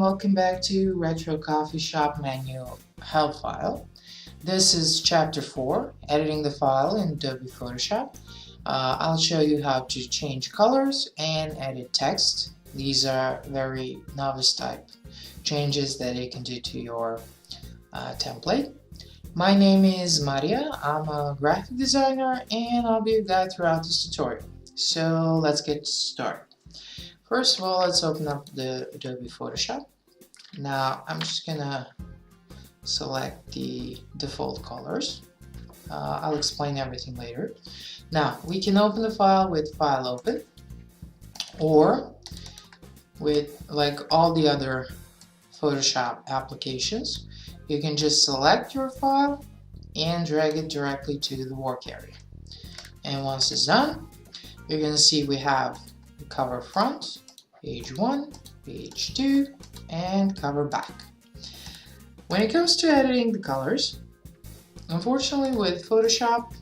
welcome back to Retro Coffee Shop Manual Help File. This is Chapter 4, Editing the File in Adobe Photoshop. I'll show you how to change colors and edit text. These are very novice type changes that you can do to your template. My name is Maria. I'm a graphic designer and I'll be your guide throughout this tutorial. So let's get started. First of all, let's open up the Adobe Photoshop. Now I'm just gonna select the default colors. I'll explain everything later. Now we can open the file with File Open, or with like all the other Photoshop applications, you can just select your file and drag it directly to the work area. And once it's done, you're gonna see we have the cover front, page 1, page 2, and cover back. When it comes to editing the colors, unfortunately with Photoshop,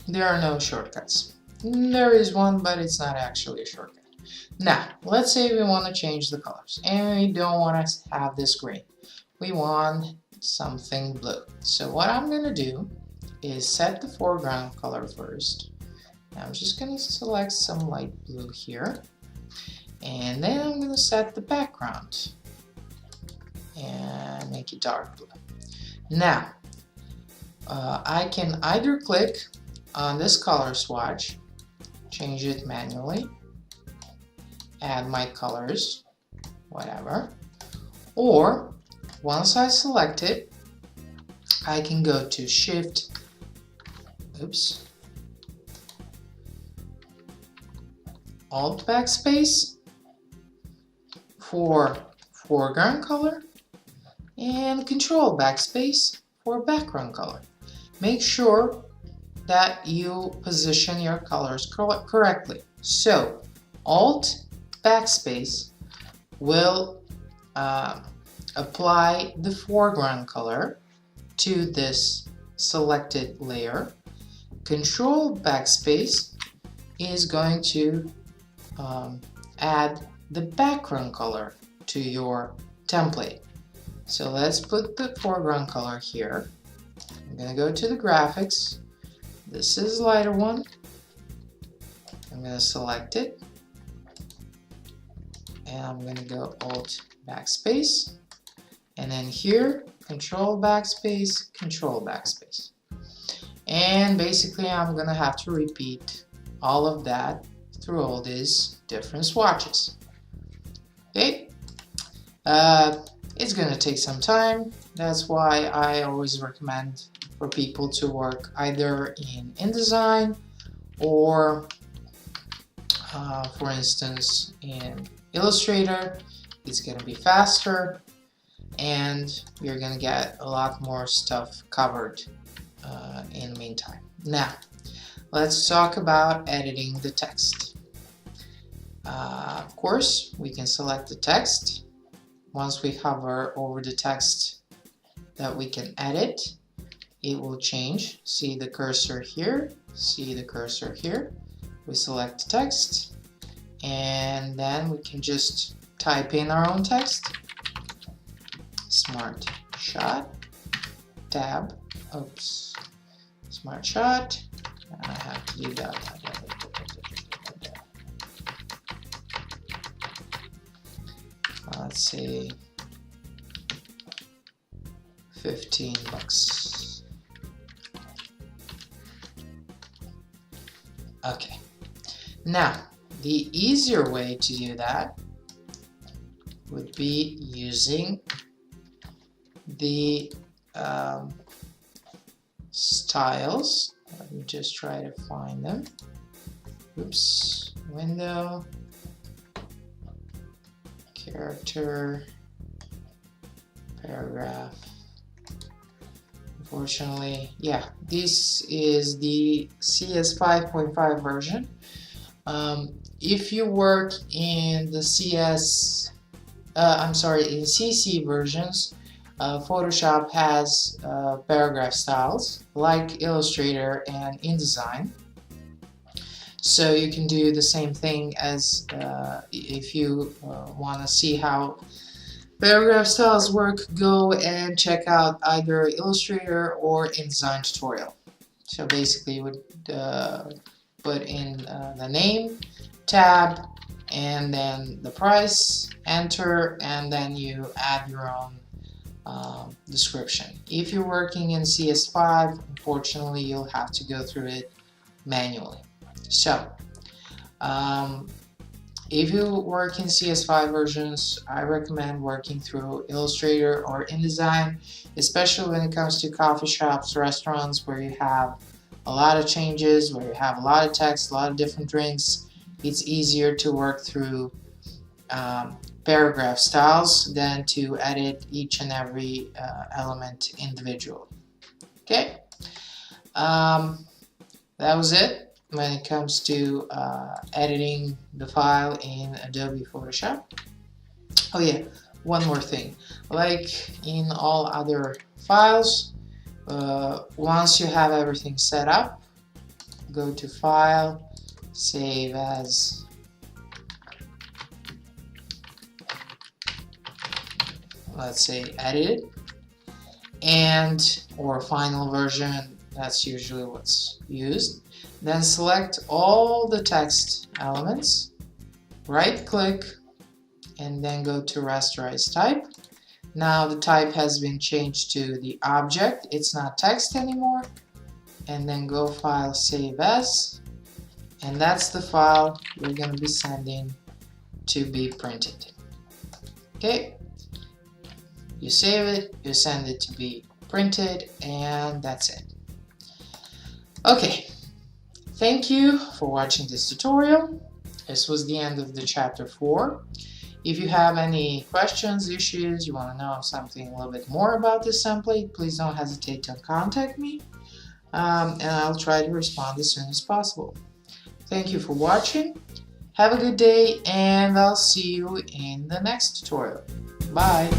there are no shortcuts. There is one, but it's not actually a shortcut. Now, let's say we want to change the colors, and we don't want to have this green. We want something blue. So what I'm going to do is set the foreground color first. I'm just going to select some light blue here, and then I'm going to set the background and make it dark blue. Now I can either click on this color swatch, change it manually, add my colors, whatever, or once I select it, I can go to Shift, Alt backspace for foreground color and Control backspace for background color. Make sure that you position your colors correctly. So Alt backspace will apply the foreground color to this selected layer. Control backspace is going to add the background color to your template. So let's put the foreground color here. I'm going to go to the graphics. This is lighter one. I'm going to select it. And I'm going to go Alt backspace. And then here, Control backspace, Control backspace. And basically I'm going to have to repeat all of that through all these different swatches. Okay, it's going to take some time. That's why I always recommend for people to work either in InDesign or for instance in Illustrator. It's going to be faster and you're going to get a lot more stuff covered in the meantime. Now let's talk about editing the text. Of course, we can select the text. Once we hover over the text that we can edit, it will change. See the cursor here, see the cursor here. We select the text, and then we can just type in our own text. Smart shot, tab, smart shot, and I have to do that. Let's say $15. Okay. Now, the easier way to do that would be using the styles. Let me just try to find them. Window, character, paragraph. Unfortunately, yeah, this is the CS 5.5 version. If you work in the in CC versions, Photoshop has paragraph styles like Illustrator and InDesign. So you can do the same thing as if you want to see how Paragraph styles work, go and check out either Illustrator or InDesign tutorial. So basically you would put in the name, tab, and then the price, enter, and then you add your own description. If you're working in CS5, unfortunately you'll have to go through it manually. So if you work in CS5 versions, I recommend working through Illustrator or InDesign, especially when it comes to coffee shops, restaurants, where you have a lot of changes, where you have a lot of text, a lot of different drinks. It's easier to work through paragraph styles than to edit each and every element individually. Okay, that was it when it comes to editing the file in Adobe Photoshop. Oh yeah, one more thing. Like in all other files, once you have everything set up, go to File, Save As, let's say Edit, and or Final Version, that's usually what's used. Then select all the text elements, right click, and then go to Rasterize Type. Now the type has been changed to the object, it's not text anymore. And then go File, Save As, and that's the file we're going to be sending to be printed. Okay, you save it, you send it to be printed, and that's it. Okay. Thank you for watching this tutorial. This was the end of the chapter 4. If you have any questions, issues, you want to know something a little bit more about this template, please don't hesitate to contact me, and I'll try to respond as soon as possible. Thank you for watching. Have a good day, and I'll see you in the next tutorial. Bye!